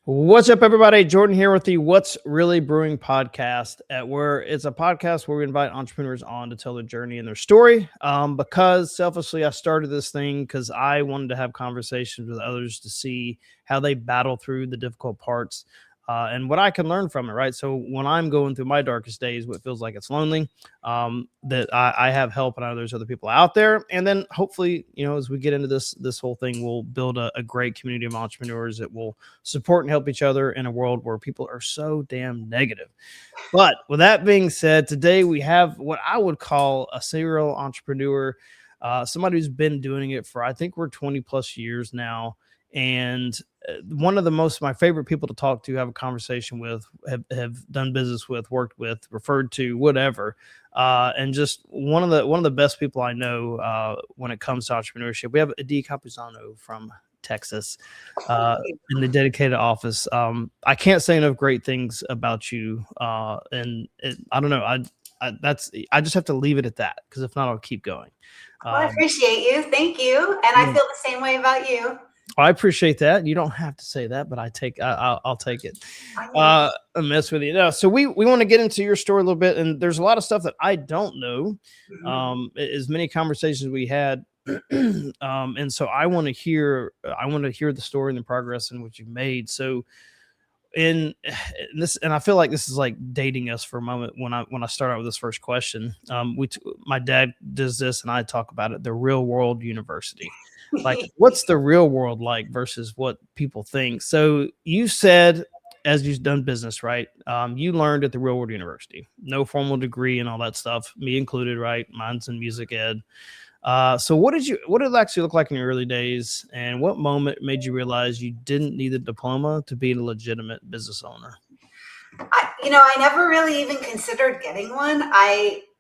What's up, everybody? Jordan here with the What's Really Brewing podcast, where it's a podcast where we invite entrepreneurs on to tell their journey and their story. Because selfishly, I started this thing because I wanted to have conversations with others to see how they battle through the difficult parts and what I can learn from it, right? So when I'm going through my darkest days, what feels like it's lonely, that I have help and I know there's other people out there. And then hopefully, as we get into this whole thing, we'll build a great community of entrepreneurs that will support and help each other in a world where people are so damn negative. But with that being said, today we have what I would call a serial entrepreneur, somebody who's been doing it for, I think we're 20 plus years now. And one of my favorite people to talk to, have a conversation with, have done business with, worked with, referred to, whatever. And just one of the best people I know when it comes to entrepreneurship. We have Campuzano from Texas in the dedicated office. I can't say enough great things about you. I don't know. I just have to leave it at that, because if not, I'll keep going. Well, I appreciate you. Thank you. And I feel the same way about you. I appreciate that. You don't have to say that, but I'll take it. I mess with you. No, so we want to get into your story a little bit, and there's a lot of stuff that I don't know. As many conversations we had, and so I want to hear the story and the progress in what you've made. So in this, and I feel like this is like dating us for a moment when I start out with this first question. My dad does this, and I talk about it, the real world university. Like, what's the real world like versus what people think? So you said, as you've done business, right? You learned at the real world university, no formal degree and all that stuff, me included, right? Mine's in music ed. So what did it actually look like in your early days, and what moment made you realize you didn't need a diploma to be a legitimate business owner? I never really even considered getting one.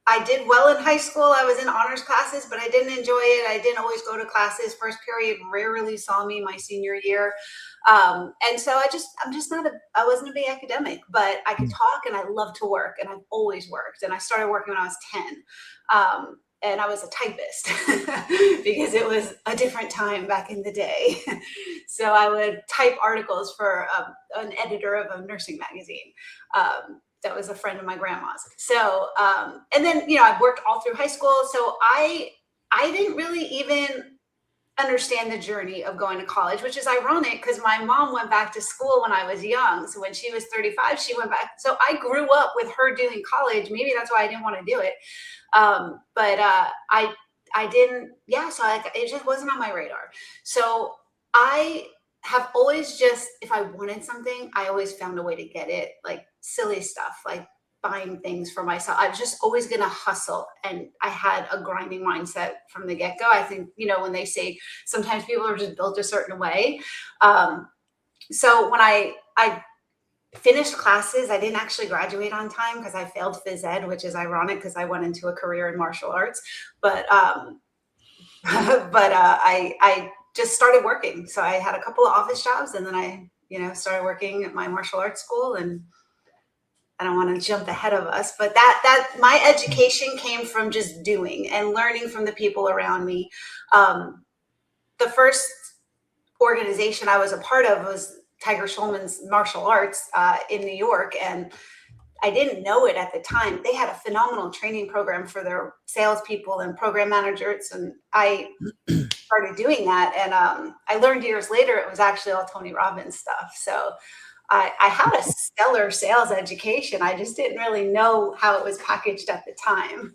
I did well in high school. I was in honors classes, but I didn't enjoy it. I didn't always go to classes. First period rarely saw me my senior year. And so I wasn't a big academic, but I could talk and I love to work, and I've always worked. And I started working when I was 10. And I was a typist because it was a different time back in the day. So I would type articles for an editor of a nursing magazine. That was a friend of my grandma's. So, and then, I worked all through high school. So I didn't really even understand the journey of going to college, which is ironic because my mom went back to school when I was young. So when she was 35, she went back. So I grew up with her doing college. Maybe that's why I didn't want to do it. But I didn't, so it just wasn't on my radar. So I have always if I wanted something, I always found a way to get it, like silly stuff, like buying things for myself. I was just always going to hustle. And I had a grinding mindset from the get-go. I think, when they say sometimes people are just built a certain way. So when I finished classes, I didn't actually graduate on time because I failed phys ed, which is ironic because I went into a career in martial arts. But I just started working. So I had a couple of office jobs, and then I, started working at my martial arts school. And I don't want to jump ahead of us, but that my education came from just doing and learning from the people around me. The first organization I was a part of was Tiger Schulman's martial arts in New York. And I didn't know it at the time. They had a phenomenal training program for their salespeople and program managers. And I started doing that. And I learned years later, it was actually all Tony Robbins stuff. So I had a stellar sales education. I just didn't really know how it was packaged at the time.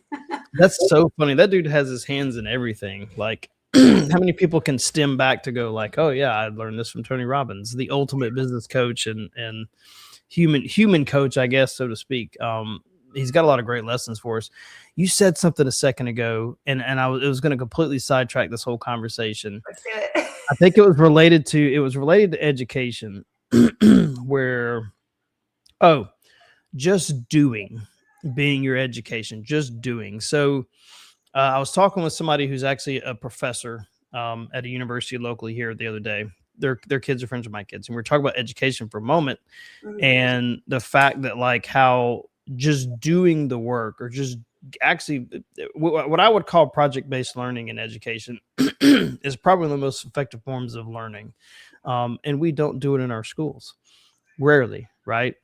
That's so funny. That dude has his hands in everything. Like, how many people can stem back to go like, oh yeah, I learned this from Tony Robbins, the ultimate business coach and human coach, I guess, so to speak. He's got a lot of great lessons for us. You said something a second ago, and it was going to completely sidetrack this whole conversation. Let's do it. I think it was related to education, where, just doing, being your education, just doing. So I was talking with somebody who's actually a professor at a university locally here the other day. Their kids are friends with my kids, and we were talking about education for a moment, and the fact that, like, how just doing the work, or just actually what I would call project-based learning in education is probably one of the most effective forms of learning. And we don't do it in our schools, rarely, right?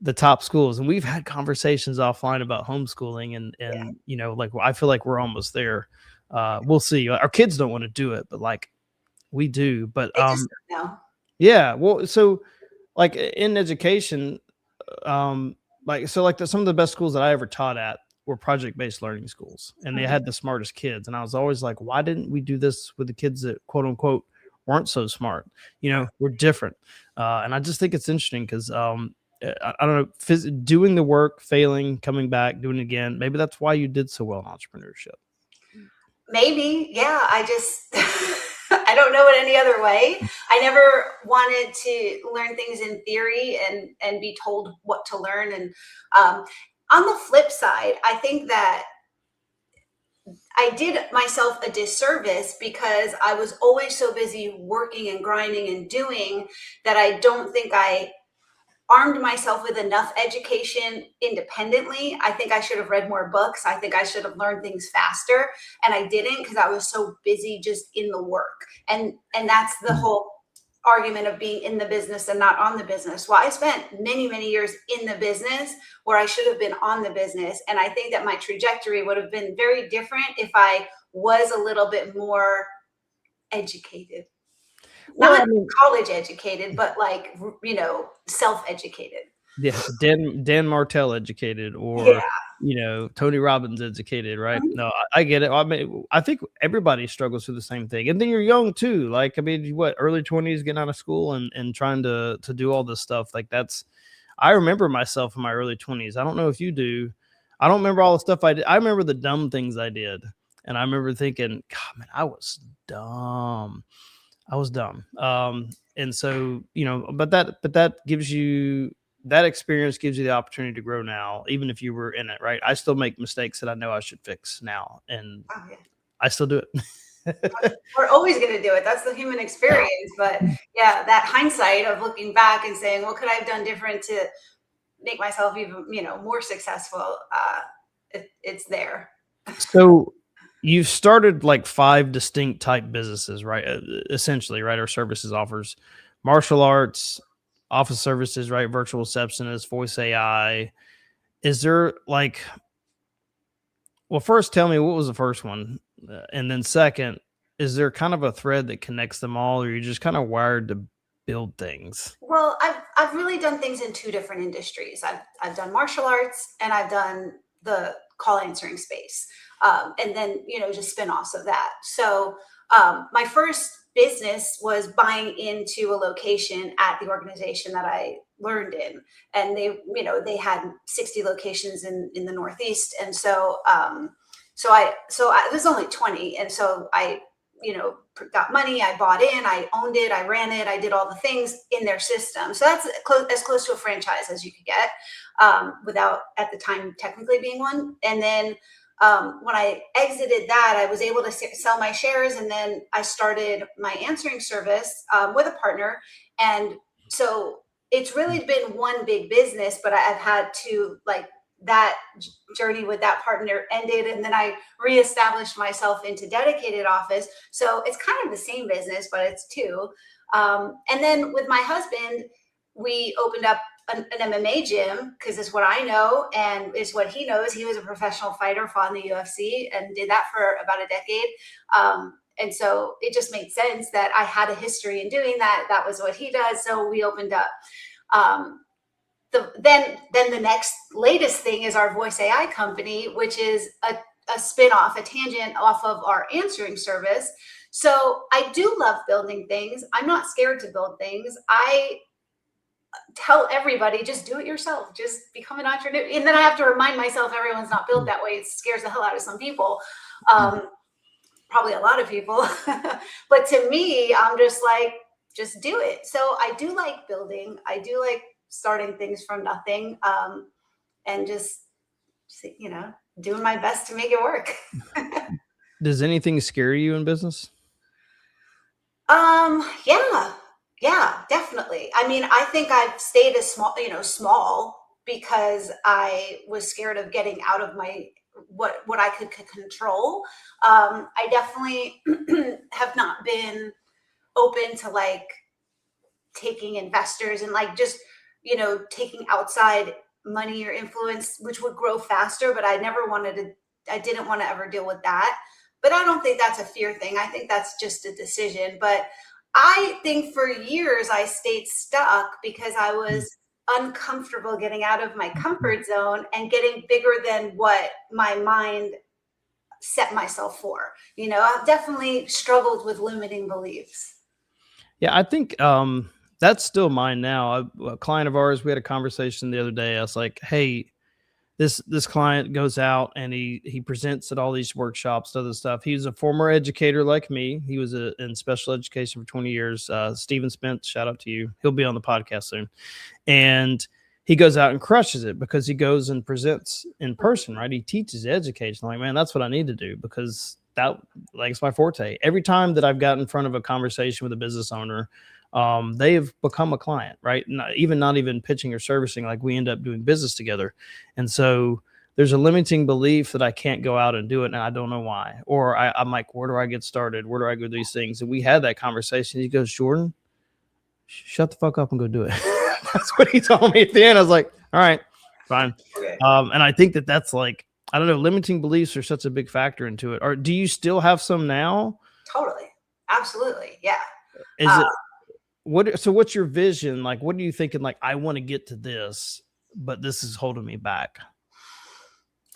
The top schools. And we've had conversations offline about homeschooling Yeah. and, like, I feel like we're almost there. We'll see. Our kids don't want to do it, but like we do. But, They just don't know. yeah, well, so like in education, some of the best schools that I ever taught at were project-based learning schools, and they had the smartest kids. And I was always like, why didn't we do this with the kids that quote unquote weren't so smart? We're different. And I just think it's interesting because I don't know, doing the work, failing, coming back, doing it again. Maybe that's why you did so well in entrepreneurship. Maybe, yeah. I just I don't know it any other way. I never wanted to learn things in theory and be told what to learn. And on the flip side, I think that I did myself a disservice because I was always so busy working and grinding and doing that I don't think I armed myself with enough education independently. I think I should have read more books. I think I should have learned things faster, and I didn't because I was so busy just in the work. And that's the whole argument of being in the business and not on the business. Well, I spent many years in the business where I should have been on the business, and I think that my trajectory would have been very different if I was a little bit more educated. Well, Not I mean, college educated, but like, self-educated. yeah, Dan Martell educated, Yeah. or Tony Robbins educated, right? No, I get it. I mean, I think everybody struggles with the same thing, and then you're young too. Like, I mean, what, early 20s, getting out of school and trying to do all this stuff. Like, that's, I remember myself in my early 20s. I don't know if you do. I don't remember all the stuff I did. I remember the dumb things I did, and I remember thinking, God, man, I was dumb. I was dumb. And so, but that gives you, that experience gives you the opportunity to grow now, even if you were in it, right? I still make mistakes that I know I should fix now, and Oh, yeah. I still do it. We're always going to do it. That's the human experience. But yeah, that hindsight of looking back and saying, what could I have done different to make myself even, more successful? It's there. So you've started like 5 distinct type businesses, right? Essentially, right? Our services offers martial arts, office services, right? Virtual receptionist, voice AI. Is there like, well, first tell me, what was the first one? And then second, is there kind of a thread that connects them all, or you're just kind of wired to build things? Well, I've really done things in 2 different industries. I've done martial arts and I've done the call answering space, and then just spin-offs of that. So my first business was buying into a location at the organization that I learned in, and they had 60 locations in the Northeast, and so it was only 20, and so I got money, I bought in, I owned it, I ran it, I did all the things in their system. So that's as close to a franchise as you could get, without at the time technically being one. And then when I exited that, I was able to sell my shares, and then I started my answering service with a partner. And so it's really been one big business, but I've had to, like, that journey with that partner ended, and then I reestablished myself into dedicated office. So it's kind of the same business, but it's 2. And then with my husband, we opened up an MMA gym because it's what I know and it's what he knows. He was a professional fighter, fought in the UFC, and did that for about a decade. And so it just made sense that I had a history in doing that. That was what he does. So we opened up. Then the next latest thing is our voice AI company, which is a spin-off, a tangent off of our answering service. So I do love building things. I'm not scared to build things. I tell everybody, just do it yourself. Just become an entrepreneur. And then I have to remind myself everyone's not built that way. It scares the hell out of some people. Probably a lot of people. But to me, I'm just like, just do it. So I do like building. I do like starting things from nothing, and just doing my best to make it work. Does anything scare you in business? Yeah, definitely. I mean, I think I've stayed as small because I was scared of getting out of my what I could control. I definitely have not been open to, like, taking investors and like just, you know, taking outside money or influence, which would grow faster. But I didn't want to ever deal with that. But I don't think that's a fear thing. I think that's just a decision. But I think for years I stayed stuck because I was uncomfortable getting out of my comfort zone and getting bigger than what my mind set myself for. You know, I've definitely struggled with limiting beliefs. Yeah, I think that's still mine now. A client of ours, we had a conversation the other day. I was like, "Hey, this client goes out and he presents at all these workshops, other stuff. He's a former educator like me. He was in special education for 20 years. Steven Spence, shout out to you. He'll be on the podcast soon. And he goes out and crushes it because he goes and presents in person, right? He teaches education. Like, man, that's what I need to do because that like it's my forte. Every time that I've got in front of a conversation with a business owner, they've become a client, right? Not even pitching or servicing, like we end up doing business together. And so there's a limiting belief that I can't go out and do it. And I don't know why. Or I'm like, where do I get started? Where do I go do these things? And we had that conversation. He goes, Jordan, shut the fuck up and go do it. That's what he told me at the end. I was like, all right, fine. Okay. And I think that like, I don't know, limiting beliefs are such a big factor into it. Or do you still have some now? Totally. Absolutely. Yeah. Is it, so what's your vision? Like, what are you thinking? Like, I want to get to this, but this is holding me back.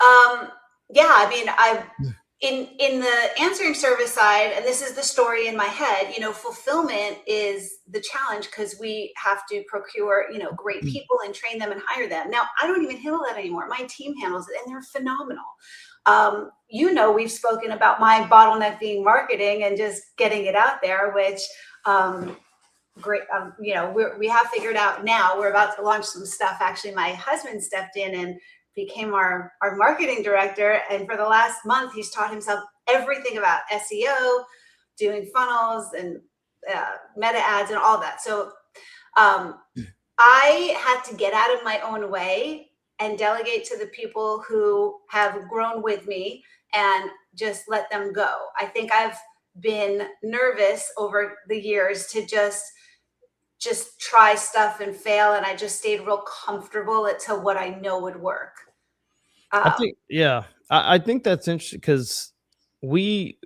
Yeah, I mean, in the answering service side, and this is the story in my head, you know, fulfillment is the challenge because we have to procure, you know, great people and train them and hire them. Now, I don't even handle that anymore. My team handles it and they're phenomenal. You know, we've spoken about my bottleneck being marketing and just getting it out there, which, great. You know, we have figured out now we're about to launch some stuff. Actually, my husband stepped in and became our marketing director. And for the last month, he's taught himself everything about SEO, doing funnels and meta ads and all that. So I had to get out of my own way and delegate to the people who have grown with me and just let them go. I think I've been nervous over the years to just try stuff and fail. And I just stayed real comfortable to what I know would work. I think, yeah, I think that's interesting because we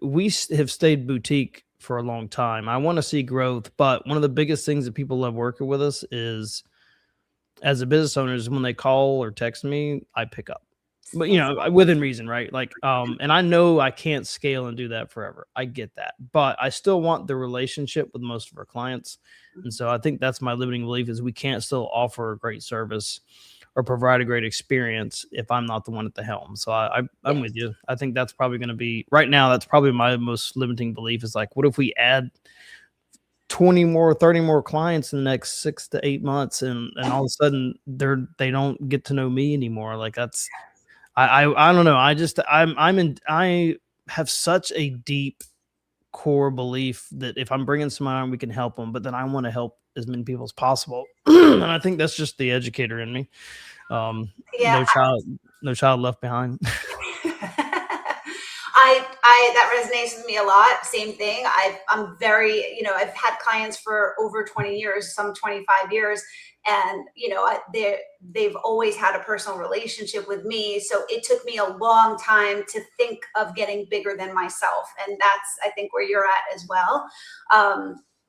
have stayed boutique for a long time. I want to see growth, but one of the biggest things that people love working with us is as a business owner is when they call or text me, I pick up. But you know, within reason, right? Like, and I know I can't scale and do that forever. I get that, but I still want the relationship with most of our clients, and so I think that's my limiting belief is we can't still offer a great service or provide a great experience if I'm not the one at the helm. So I'm with you. I think that's probably going to be right now. That's probably my most limiting belief is like, what if we add 20 more, 30 more clients in the next 6 to 8 months, and all of a sudden they don't get to know me anymore. Like that's. I don't know. I have such a deep core belief that if I'm bringing someone on, we can help them, but then I want to help as many people as possible. And I think that's just the educator in me. Yeah. No child left behind. That resonates with me a lot. Same thing. I'm very, you know, I've had clients for over 20 years, some 25 years. And, you know, they've always had a personal relationship with me. So it took me a long time to think of getting bigger than myself. And that's, I think, where you're at as well.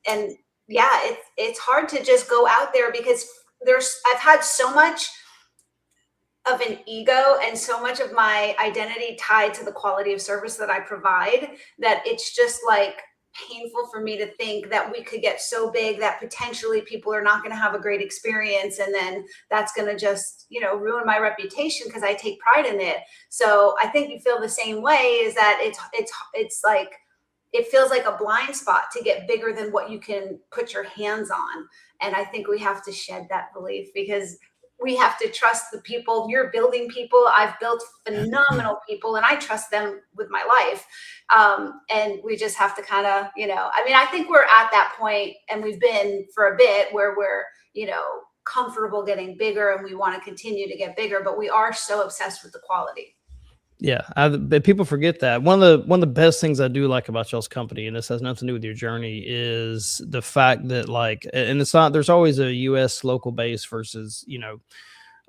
And yeah, it's hard to just go out there because I've had so much of an ego and so much of my identity tied to the quality of service that I provide that it's just like painful for me to think that we could get so big that potentially people are not going to have a great experience. And then that's going to just, you know, ruin my reputation because I take pride in it. So I think you feel the same way is that it's like, it feels like a blind spot to get bigger than what you can put your hands on. And I think we have to shed that belief because we have to trust the people. You're building people. I've built phenomenal people and I trust them with my life. And we just have to kind of, you know, I mean, I think we're at that point and we've been for a bit where we're, you know, comfortable getting bigger and we want to continue to get bigger, but we are so obsessed with the quality. Yeah, but people forget that. One of the best things I do like about y'all's company, and this has nothing to do with your journey, is the fact that like, and it's not. There's always a U.S. local base versus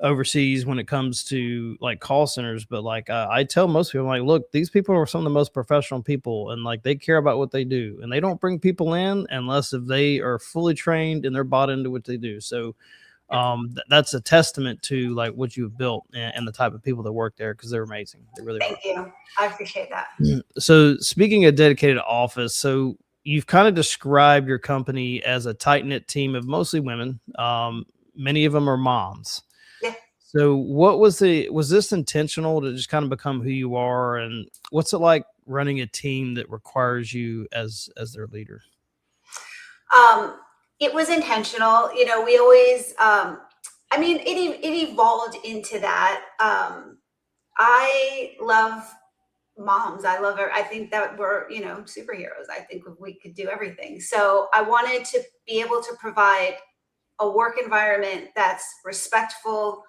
overseas when it comes to like call centers. But like I tell most people, like, look, these people are some of the most professional people, and like they care about what they do, and they don't bring people in unless if they are fully trained and they're bought into what they do. So that's a testament to like what you've built and the type of people that work there, because they're amazing. They really are. Thank you. I appreciate that. So speaking of dedicated office, so you've kind of described your company as a tight knit team of mostly women. Many of them are moms. Yeah. So was this intentional to just kind of become who you are, and what's it like running a team that requires you as their leader? It was intentional. We always, I mean, it evolved into that. I love moms. I love her. I think that we're, superheroes. I think we could do everything. So I wanted to be able to provide a work environment that's respectful,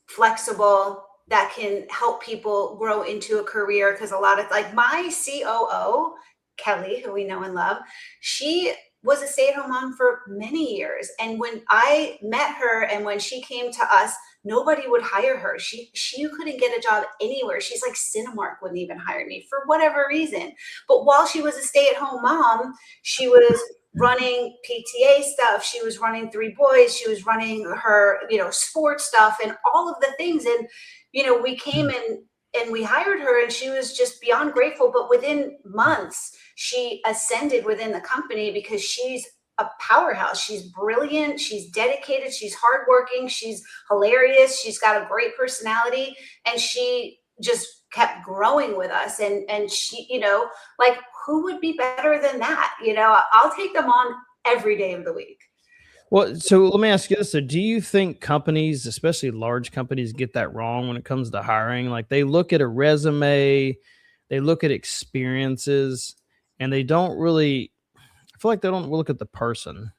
flexible, that can help people grow into a career. Because a lot of like my COO, Kelly, who we know and love, she was a stay-at-home mom for many years. And when I met her and when she came to us, nobody would hire her. She couldn't get a job anywhere. She's like, Cinemark wouldn't even hire me for whatever reason. But while she was a stay-at-home mom, she was running PTA stuff. She was running Three Boys. She was running her, sports stuff and all of the things. And, we came in and we hired her and she was just beyond grateful. But within months, she ascended within the company because she's a powerhouse. She's brilliant. She's dedicated. She's hardworking. She's hilarious. She's got a great personality. And she just kept growing with us. And she, like, who would be better than that? I'll take them on every day of the week. Well, so let me ask you this. So do you think companies, especially large companies, get that wrong when it comes to hiring? Like they look at a resume, they look at experiences, and they don't really, I feel like they don't look at the person,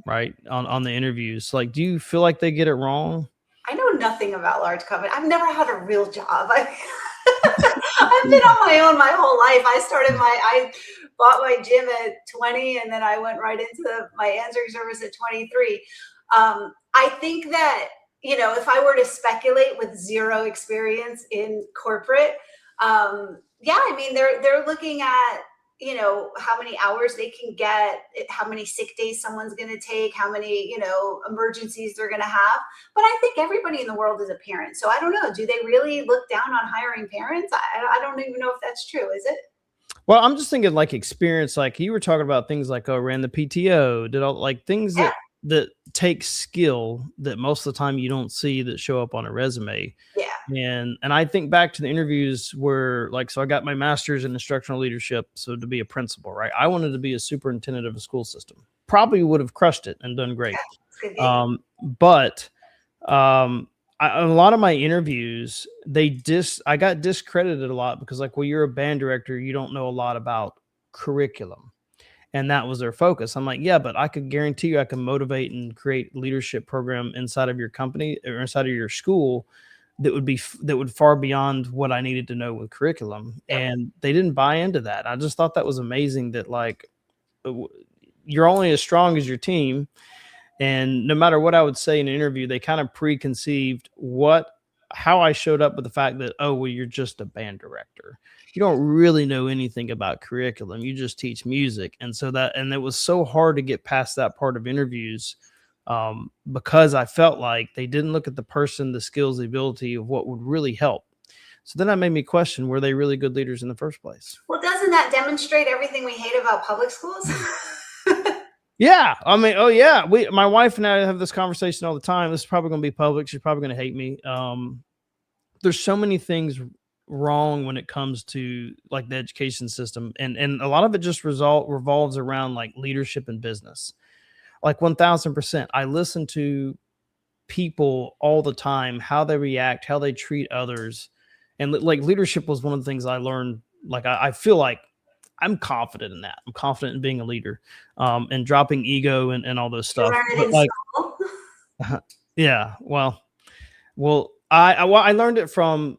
right? On the interviews. Like, do you feel like they get it wrong? I know nothing about large companies. I've never had a real job. I've been on my own my whole life. I bought my gym at 20 and then I went right into my answering service at 23. I think that, if I were to speculate with zero experience in corporate, yeah, I mean, they're looking at, how many hours they can get, how many sick days someone's going to take, how many, emergencies they're going to have. But I think everybody in the world is a parent. So I don't know. Do they really look down on hiring parents? I don't even know if that's true. Is it? Well, I'm just thinking like experience, like you were talking about things like, oh, ran the PTO, did all like things Yeah. that take skill that most of the time you don't see that show up on a resume. Yeah. And I think back to the interviews where like, so I got my master's in instructional leadership. So to be a principal, right? I wanted to be a superintendent of a school system. Probably would have crushed it and done great. Yeah, But a lot of my interviews, I got discredited a lot because like, well, you're a band director, you don't know a lot about curriculum. And that was their focus. I'm like, yeah, but I could guarantee you I can motivate and create leadership program inside of your company or inside of your school that would far beyond what I needed to know with curriculum. Yeah. And they didn't buy into that. I just thought that was amazing that like you're only as strong as your team. And no matter what I would say in an interview, they kind of preconceived how I showed up with the fact that, oh, well, you're just a band director. You don't really know anything about curriculum. You just teach music. And it was so hard to get past that part of interviews because I felt like they didn't look at the person, the skills, the ability of what would really help. So then that made me question, were they really good leaders in the first place? Well, doesn't that demonstrate everything we hate about public schools? Yeah. I mean, oh yeah. My wife and I have this conversation all the time. This is probably going to be public. She's probably going to hate me. There's so many things wrong when it comes to like the education system. And a lot of it just revolves around like leadership and business. Like 1000%. I listen to people all the time, how they react, how they treat others. And like leadership was one of the things I learned. Like, I feel like I'm confident in that. I'm confident in being a leader, and dropping ego and all those stuff. But like, yeah, well, I learned it from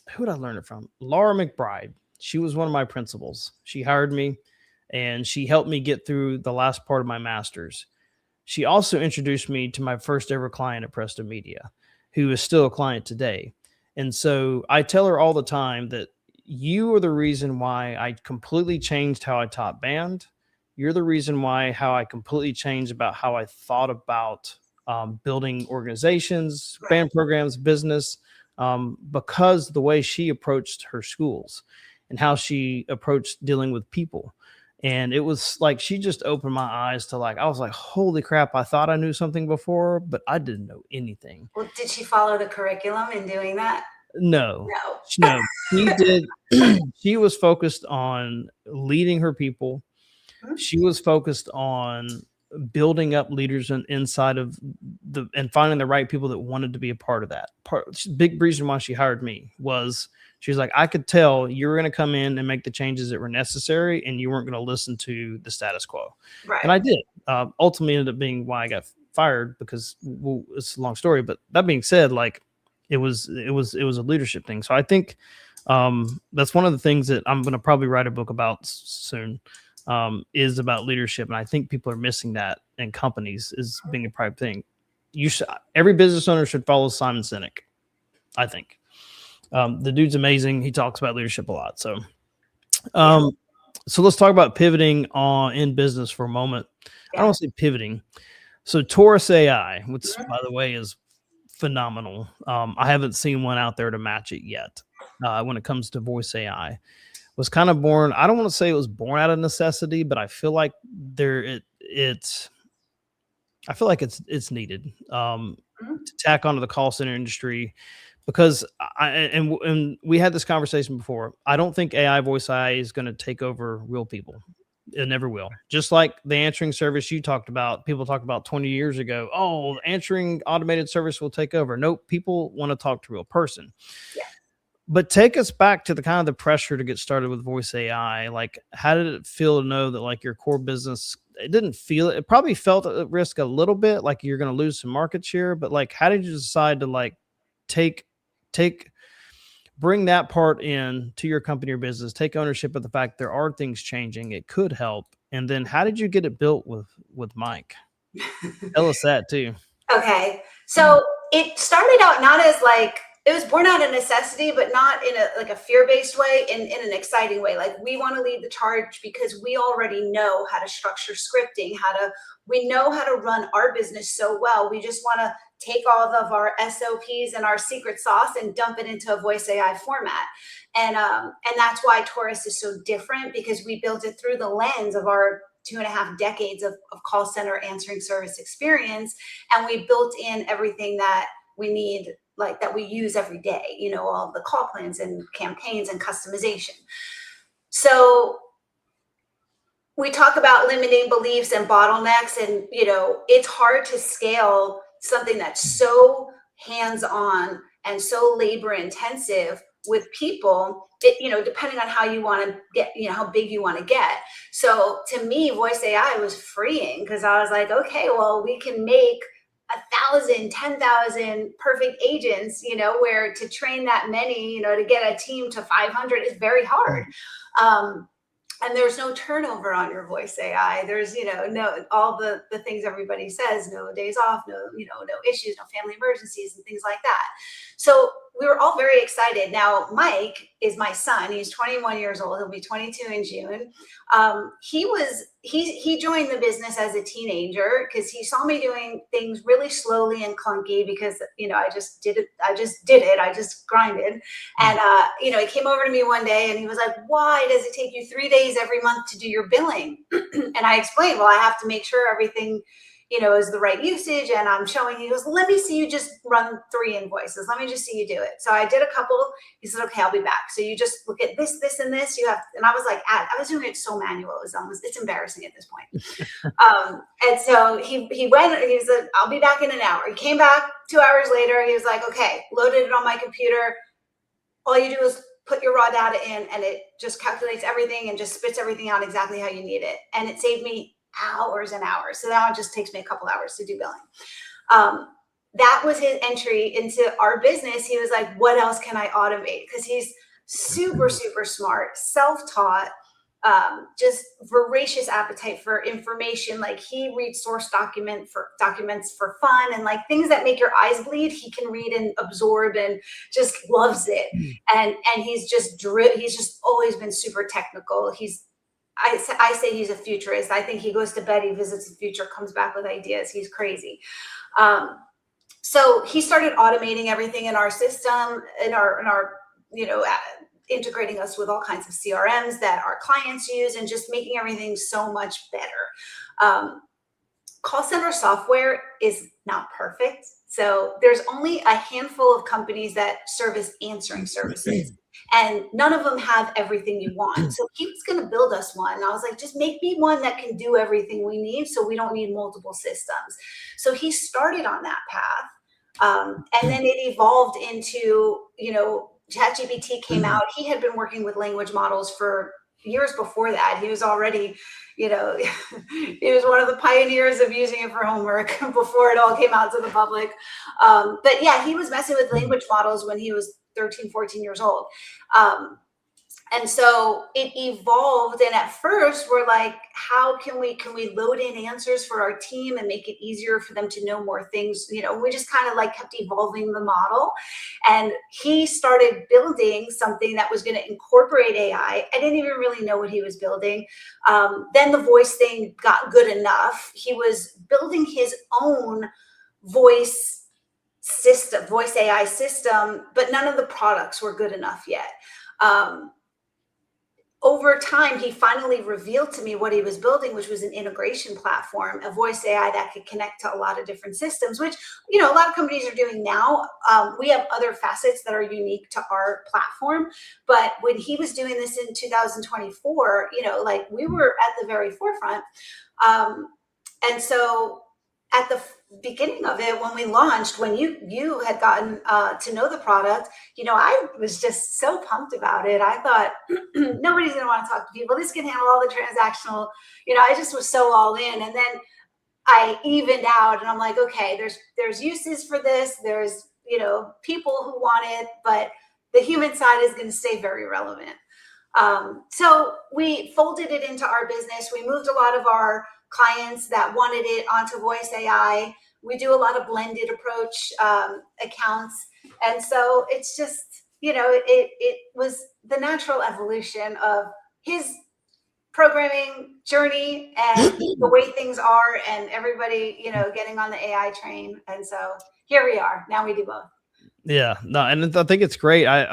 who did I learn it from? Laura McBride. She was one of my principals. She hired me and she helped me get through the last part of my master's. She also introduced me to my first ever client at Presto Media, who is still a client today. And so I tell her all the time that you are the reason why I completely changed how I taught band. You're the reason why how I completely changed about how I thought about building organizations, Right. band programs, business, because the way she approached her schools and how she approached dealing with people. And it was like she just opened my eyes to like, I was like, holy crap, I thought I knew something before, but I didn't know anything. Well, did she follow the curriculum in doing that? No, No. no, she did. She was focused on leading her people. Mhm. She was focused on building up leaders inside of the and finding the right people that wanted to be a part of that. Big reason why she hired me was she's like, I could tell you were going to come in and make the changes that were necessary, and you weren't going to listen to the status quo. Right. And I did. Ultimately, ended up being why I got fired because it's a long story. But that being said, like it was a leadership thing. So I think that's one of the things that I'm going to probably write a book about soon. Is about leadership, and I think people are missing that in companies is being a private thing. Every business owner should follow Simon Sinek. I think the dude's amazing. He talks about leadership a lot. So, so let's talk about pivoting in business for a moment. Yeah. I don't want to say pivoting. So Taurus AI, which by the way is phenomenal. I haven't seen one out there to match it yet when it comes to voice AI. Was kind of born. I don't want to say it was born out of necessity, but I feel like it's needed to tack onto the call center industry because and we had this conversation before. I don't think voice AI is going to take over real people. It never will. Just like the answering service you talked about, people talked about 20 years ago. Oh, answering automated service will take over. Nope. People want to talk to a real person. Yeah. But take us back to the kind of the pressure to get started with voice AI. Like, how did it feel to know that like your core business, it probably felt at risk a little bit, like you're going to lose some market share, but like, how did you decide to like bring that part in to your company or business, take ownership of the fact there are things changing, it could help. And then how did you get it built with Mike? Tell us that too. Okay. So it started out not as like, it was born out of necessity, but not in a fear-based way, in an exciting way. Like we want to lead the charge because we already know how to structure scripting, we know how to run our business so well. We just want to take all of our SOPs and our secret sauce and dump it into a voice AI format. And that's why Taurus is so different, because we built it through the lens of our 2.5 decades of call center answering service experience. And we built in everything that we need, like that we use every day, all the call plans and campaigns and customization. So we talk about limiting beliefs and bottlenecks, and, it's hard to scale something that's so hands-on and so labor intensive with people, depending on how you want to get, how big you want to get. So to me, voice AI was freeing because I was like, okay, well, we can make 1,000, 10,000 perfect agents, where to train that many, to get a team to 500 is very hard. And there's no turnover on your voice AI. There's, no, all the things everybody says, no days off, no issues, no family emergencies and things like that. So we were all very excited. Now, Mike is my son. He's 21 years old. He'll be 22 in June. He joined the business as a teenager because he saw me doing things really slowly and clunky because, I just did it. I just grinded. And, he came over to me one day and he was like, why does it take you 3 days every month to do your billing? And I explained, well, I have to make sure everything, is the right usage. And I'm showing, he goes, let me see you just run 3 invoices. Let me just see you do it. So I did a couple. He said, okay, I'll be back. So you just look at this, and this. And I was like, I was doing it so manual. It's embarrassing at this point. And so he went, and he said, I'll be back in an hour. He came back 2 hours later. He was like, okay, loaded it on my computer. All you do is put your raw data in, and it just calculates everything and just spits everything out exactly how you need it. And it saved me hours and hours. So now it just takes me a couple hours to do billing. that was his entry into our business. He was like, what else can I automate? Because he's super, super smart, self-taught, just voracious appetite for information. Like he reads source documents for fun, and like things that make your eyes bleed, he can read and absorb and just loves it. And he's just always been super technical. I say he's a futurist. I think he goes to bed, he visits the future, comes back with ideas. He's crazy. So he started automating everything in our system, in our integrating us with all kinds of CRMs that our clients use, and just making everything so much better. Call center software is not perfect. So there's only a handful of companies that service answering services, and none of them have everything you want. So he was going to build us one. And I was like, just make me one that can do everything we need, so we don't need multiple systems. So he started on that path. And then it evolved into, ChatGPT came out. He had been working with language models for years before that. He was already, he was one of the pioneers of using it for homework before it all came out to the public. But yeah, he was messing with language models when he was 13, 14 years old. And so it evolved. And at first we're like, how can we load in answers for our team and make it easier for them to know more things? We just kind of like kept evolving the model. And he started building something that was going to incorporate AI. I didn't even really know what he was building. Then the voice thing got good enough. He was building his own voice AI system, but none of the products were good enough yet. Over time, he finally revealed to me what he was building, which was an integration platform, a voice AI that could connect to a lot of different systems, which, a lot of companies are doing now. We have other facets that are unique to our platform. But when he was doing this in 2024, we were at the very forefront. And so at the beginning of it, when we launched, when you had gotten to know the product, I was just so pumped about it. I thought nobody's going to want to talk to people. This can handle all the transactional. I just was so all in. And then I evened out, and I'm like, okay, there's uses for this. There's people who want it, but the human side is going to stay very relevant. So we folded it into our business. We moved a lot of our clients that wanted it onto voice AI. We do a lot of blended approach accounts. And so it's just, it was the natural evolution of his programming journey and the way things are, and everybody, getting on the AI train. And so here we are. Now we do both. Yeah, no, and I think it's great. I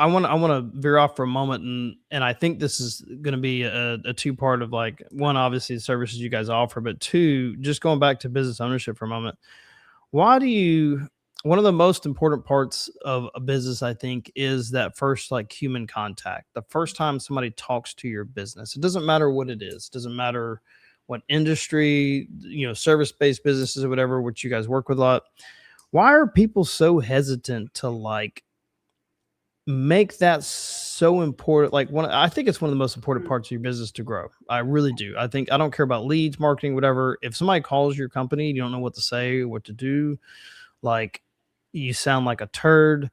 want to veer off for a moment, and I think this is going to be a two-part of, like, one, obviously the services you guys offer, but two, just going back to business ownership for a moment. One of the most important parts of a business, I think, is that first, like, human contact. The first time somebody talks to your business, it doesn't matter what it is. It doesn't matter what industry, service-based businesses or whatever, which you guys work with a lot. Why are people so hesitant to, like, make that so important? Like, I think it's one of the most important parts of your business to grow. I really do. I don't care about leads, marketing, whatever. If somebody calls your company, you don't know what to say, what to do, like, you sound like a turd.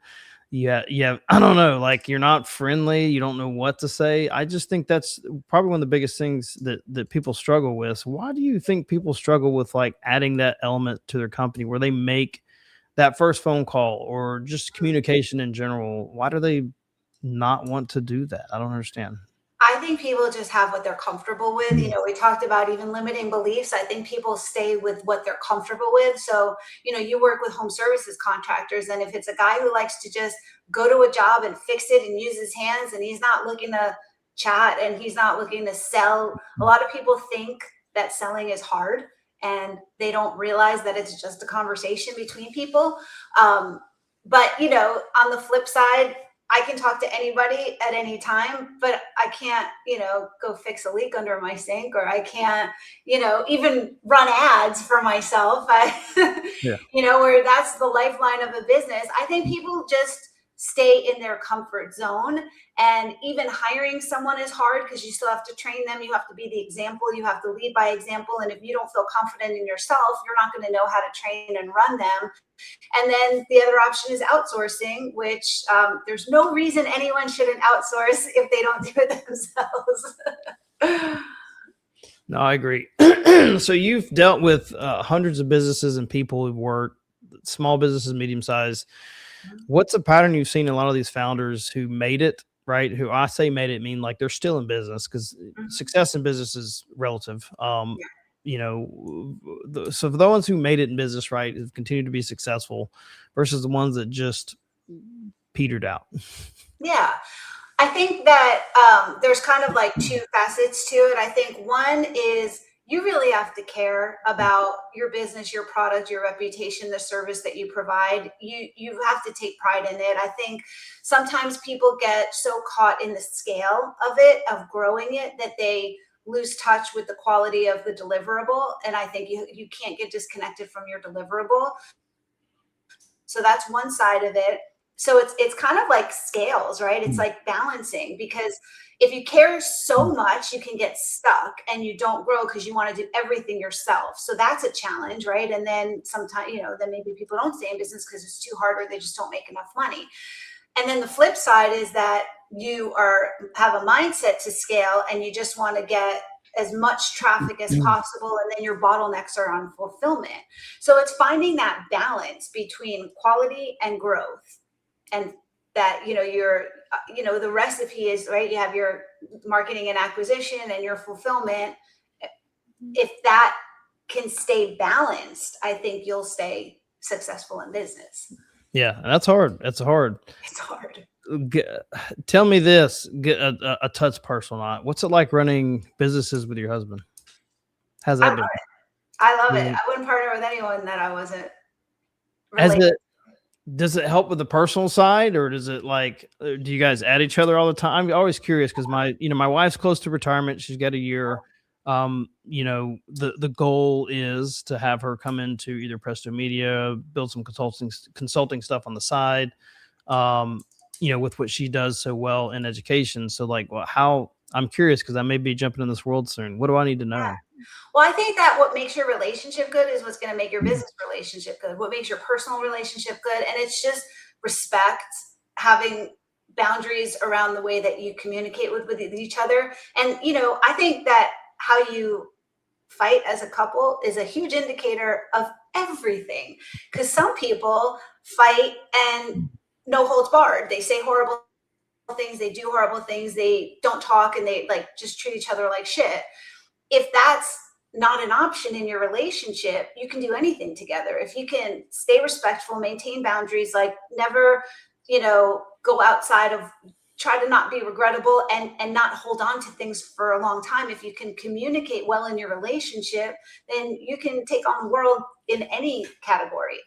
Yeah. I don't know. Like, you're not friendly. You don't know what to say. I just think that's probably one of the biggest things that people struggle with. So why do you think people struggle with, like, adding that element to their company where they make that first phone call, or just communication in general? Why do they not want to do that? I don't understand. I think people just have what they're comfortable with. We talked about even limiting beliefs. I think people stay with what they're comfortable with. So, you work with home services contractors, and if it's a guy who likes to just go to a job and fix it and use his hands, and he's not looking to chat and he's not looking to sell. A lot of people think that selling is hard, and they don't realize that it's just a conversation between people. But, on the flip side, I can talk to anybody at any time, but I can't, go fix a leak under my sink, or I can't, even run ads for myself. Yeah. Where that's the lifeline of a business. I think people just stay in their comfort zone. And even hiring someone is hard because you still have to train them. You have to be the example. You have to lead by example. And if you don't feel confident in yourself, you're not going to know how to train and run them. And then the other option is outsourcing, which there's no reason anyone shouldn't outsource if they don't do it themselves. No, I agree. So you've dealt with hundreds of businesses and people who've worked, small businesses, medium size. What's a pattern you've seen in a lot of these founders who made it, right? Who I say made it mean like they're still in business, because success in business is relative. You know, so for the ones who made it in business, right, have continued to be successful versus the ones that just petered out. Yeah. I think that there's kind of like two facets to it. I think one is you really have to care about your business, your product, your reputation, the service that you provide. You have to take pride in it. I think sometimes people get so caught in the scale of it, of growing it, that they lose touch with the quality of the deliverable. And I think you can't get disconnected from your deliverable. So that's one side of it. So it's kind of like scales, right? It's like balancing, because if you care so much, you can get stuck and you don't grow because you want to do everything yourself. So that's a challenge, right? And then sometimes, then maybe people don't stay in business because it's too hard or they just don't make enough money. And then the flip side is that you have a mindset to scale and you just want to get as much traffic as possible, and then your bottlenecks are on fulfillment. So it's finding that balance between quality and growth. And that, the recipe is, right, you have your marketing and acquisition and your fulfillment. If that can stay balanced, I think you'll stay successful in business. Yeah, that's hard. It's hard. Tell me this, get a touch personal. What's it like running businesses with your husband? How's that been? I love it. I wouldn't partner with anyone that I wasn't related. Does it help with the personal side, or does it do you guys add each other all the time? I'm always curious because my wife's close to retirement. She's got a year. The goal is to have her come into either Presto Media, build some consulting stuff on the side, with what she does so well in education. So I'm curious because I may be jumping in this world soon. What do I need to know? Yeah. Well, I think that what makes your relationship good is what's going to make your business relationship good. What makes your personal relationship good? And it's just respect, having boundaries around the way that you communicate with each other. And, I think that how you fight as a couple is a huge indicator of everything. Because some people fight and no holds barred. They say horrible things, they do horrible things, they don't talk, and they just treat each other like shit. If that's not an option in your relationship, you can do anything together. If you can stay respectful, maintain boundaries, never, go outside of, try to not be regrettable and not hold on to things for a long time. If you can communicate well in your relationship, then you can take on the world in any category.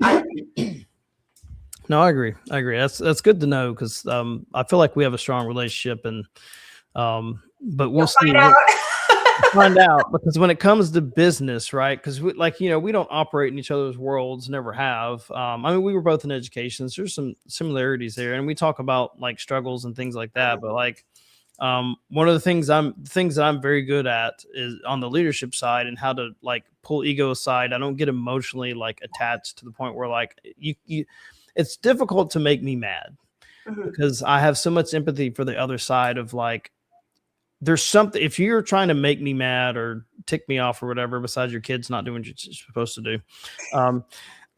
No, I agree. That's good to know, because I feel like we have a strong relationship, and but we'll see. Find out, because when it comes to business, right? Because we don't operate in each other's worlds, never have. We were both in education, so there's some similarities there, and we talk about struggles and things like that. But one of the things that I'm very good at is on the leadership side, and how to pull ego aside. I don't get emotionally attached to the point where it's difficult to make me mad, because I have so much empathy for the other side of there's something, if you're trying to make me mad or tick me off or whatever, besides your kids not doing what you're supposed to do.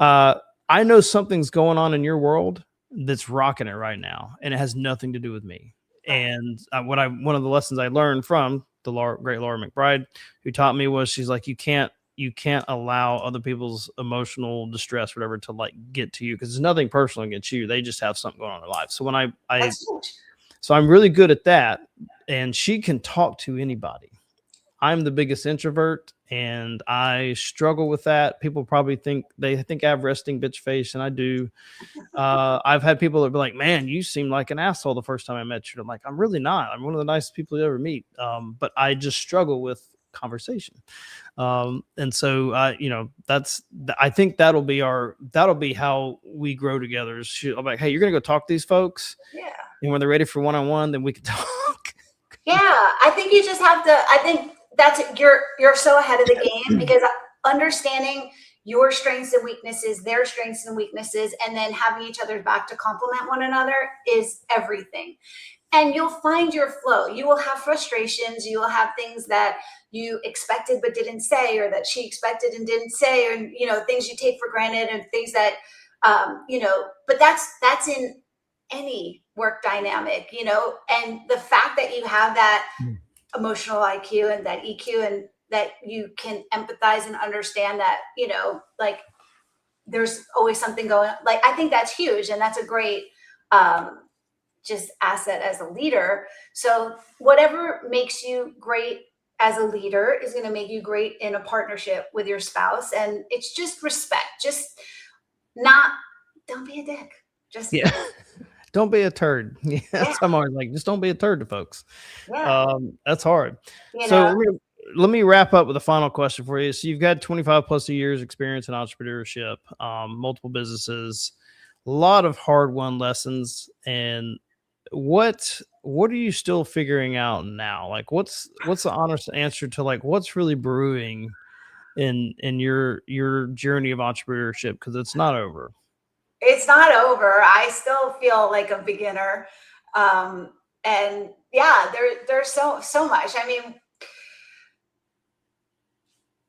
I know something's going on in your world that's rocking it right now, and it has nothing to do with me. And one of the lessons I learned from the great Laura McBride, who taught me, was she's like, you can't allow other people's emotional distress, whatever, to get to you, because there's nothing personal against you. They just have something going on in their life. So when so I'm really good at that, and she can talk to anybody. I'm the biggest introvert, and I struggle with that. People probably think I have resting bitch face, and I do. I've had people that be like, "Man, you seem like an asshole the first time I met you." I'm like, I'm really not. I'm one of the nicest people you ever meet. But I just struggle with conversation. And so, I think that'll be how we grow together. I'm like, hey, you're going to go talk to these folks. Yeah. And when they're ready for one-on-one, then we can talk. Yeah. I think you just have to, I think that's, you're so ahead of the game, because understanding your strengths and weaknesses, their strengths and weaknesses, and then having each other's back to complement one another is everything. And you'll find your flow. You will have frustrations. You will have things that you expected but didn't say, or that she expected and didn't say, or things you take for granted, and things that but that's in any work dynamic, and the fact that you have that emotional IQ and that EQ, and that you can empathize and understand that, like, there's always something going on. Like, I think that's huge, and that's a great just asset as a leader. So whatever makes you great as a leader is going to make you great in a partnership with your spouse. And it's just respect. Just don't be a dick. Just don't be a turd. I'm always like, just don't be a turd to folks. That's hard. So let me wrap up with a final question for you. So you've got 25 plus years experience in entrepreneurship, multiple businesses, a lot of hard won lessons. And what are you still figuring out now? Like, what's the honest answer to, like, what's really brewing in your journey of entrepreneurship? Because it's not over. It's not over. I still feel like a beginner. And yeah, there's so much. I mean,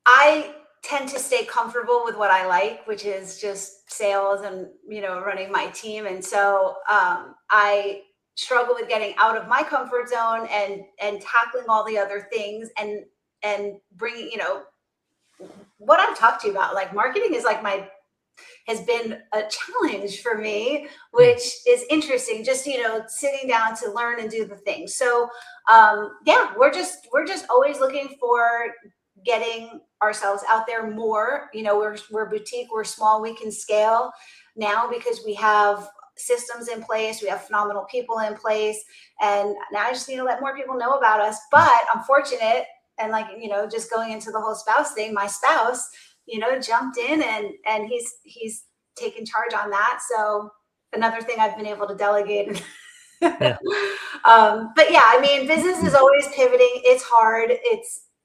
I tend to stay comfortable with what I like, which is just sales and, running my team. And so I struggle with getting out of my comfort zone and tackling all the other things and bringing, what I've talked to you about. Like, marketing is like has been a challenge for me, which is interesting. Just, sitting down to learn and do the things. So we're just always looking for getting ourselves out there more. We're boutique, we're small, we can scale now because we have systems in place, we have phenomenal people in place, and now I just need to let more people know about us. But I'm fortunate, and just going into the whole spouse thing, my spouse jumped in and he's taken charge on that. So another thing I've been able to delegate. Yeah. But yeah, I mean, business is always pivoting. It's hard.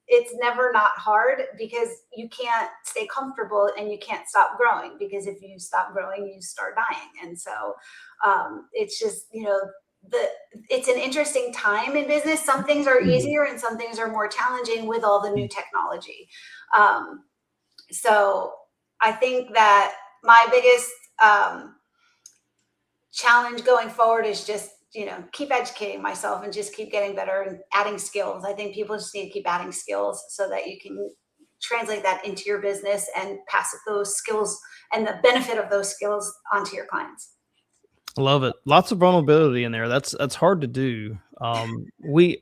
It's never not hard, because you can't stay comfortable and you can't stop growing, because if you stop growing, you start dying. And so it's just, it's an interesting time in business. Some things are easier and some things are more challenging with all the new technology. So I think that my biggest challenge going forward is just, keep educating myself and just keep getting better and adding skills. I think people just need to keep adding skills so that you can translate that into your business and pass those skills and the benefit of those skills onto your clients. Love it. Lots of vulnerability in there. That's hard to do.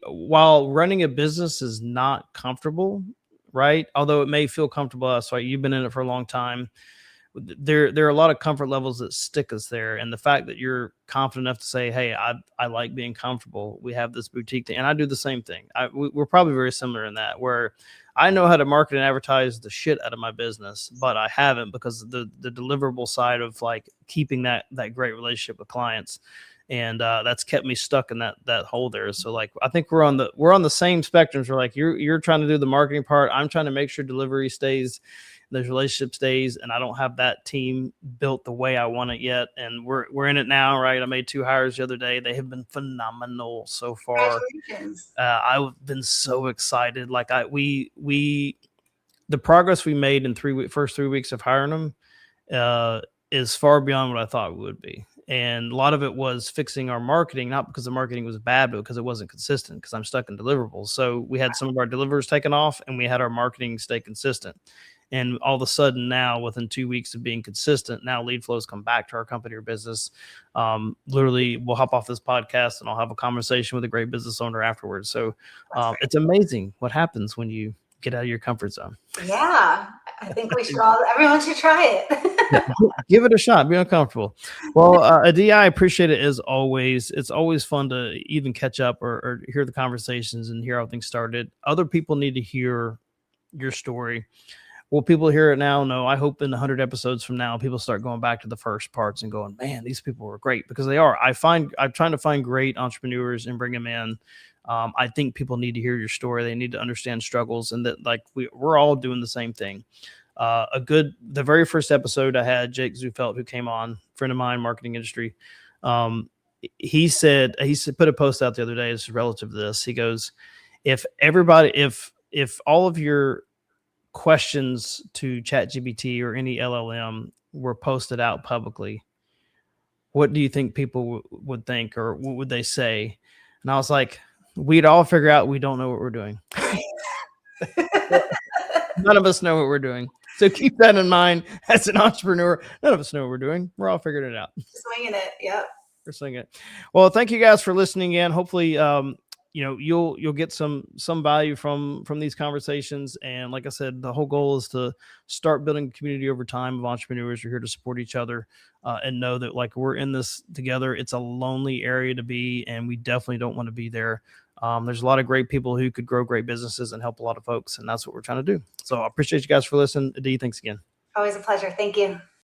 While running a business is not comfortable, right? Although it may feel comfortable to us, right? You've been in it for a long time. There are a lot of comfort levels that stick us there. And the fact that you're confident enough to say, hey, I like being comfortable. We have this boutique thing. And I do the same thing. We're probably very similar in that, where I know how to market and advertise the shit out of my business, but I haven't, because the deliverable side of, like, keeping that great relationship with clients. And that's kept me stuck in that hole there. So, like, I think we're on the same spectrums. We're like, you're trying to do the marketing part. I'm trying to make sure delivery stays, the relationship stays, and I don't have that team built the way I want it yet. And we're in it now, right? I made 2 hires the other day. They have been phenomenal so far. I've been so excited. Like, the progress we made in first 3 weeks of hiring them is far beyond what I thought it would be. And a lot of it was fixing our marketing, not because the marketing was bad, but because it wasn't consistent, because I'm stuck in deliverables. So we had some of our delivers taken off, and we had our marketing stay consistent. And all of a sudden now, within 2 weeks of being consistent, now lead flows come back to our company or business. Literally, we'll hop off this podcast and I'll have a conversation with a great business owner afterwards. So it's amazing what happens when you get out of your comfort zone. Yeah. I think everyone should try Yeah, it. give it a shot. Be uncomfortable. Well, Adi, I appreciate it as always. It's always fun to even catch up or hear the conversations and hear how things started. Other people need to hear your story. Will people hear it now? No, I hope in 100 episodes from now, people start going back to the first parts and going, man, these people were great, because they are. I'm trying to find great entrepreneurs and bring them in. I think people need to hear your story. They need to understand struggles, and that like we're all doing the same thing. The very first episode I had Jake Zufelt, who came on, friend of mine, marketing industry. He said, put a post out the other day. It's relative to this. He goes, if all of your questions to ChatGPT or any LLM were posted out publicly, what do you think people would think, or what would they say? And I was like, we'd all figure out we don't know what we're doing. None of us know what we're doing. So keep that in mind as an entrepreneur. None of us know what we're doing. We're all figuring it out. Swinging it. Yep. We're swinging it. Well, thank you guys for listening in. Hopefully, you'll get some value from these conversations. And like I said, the whole goal is to start building a community over time of entrepreneurs. We're here to support each other, and know that like we're in this together. It's a lonely area to be, and we definitely don't want to be there. There's a lot of great people who could grow great businesses and help a lot of folks, and that's what we're trying to do. So I appreciate you guys for listening. Adi, thanks again. Always a pleasure. Thank you.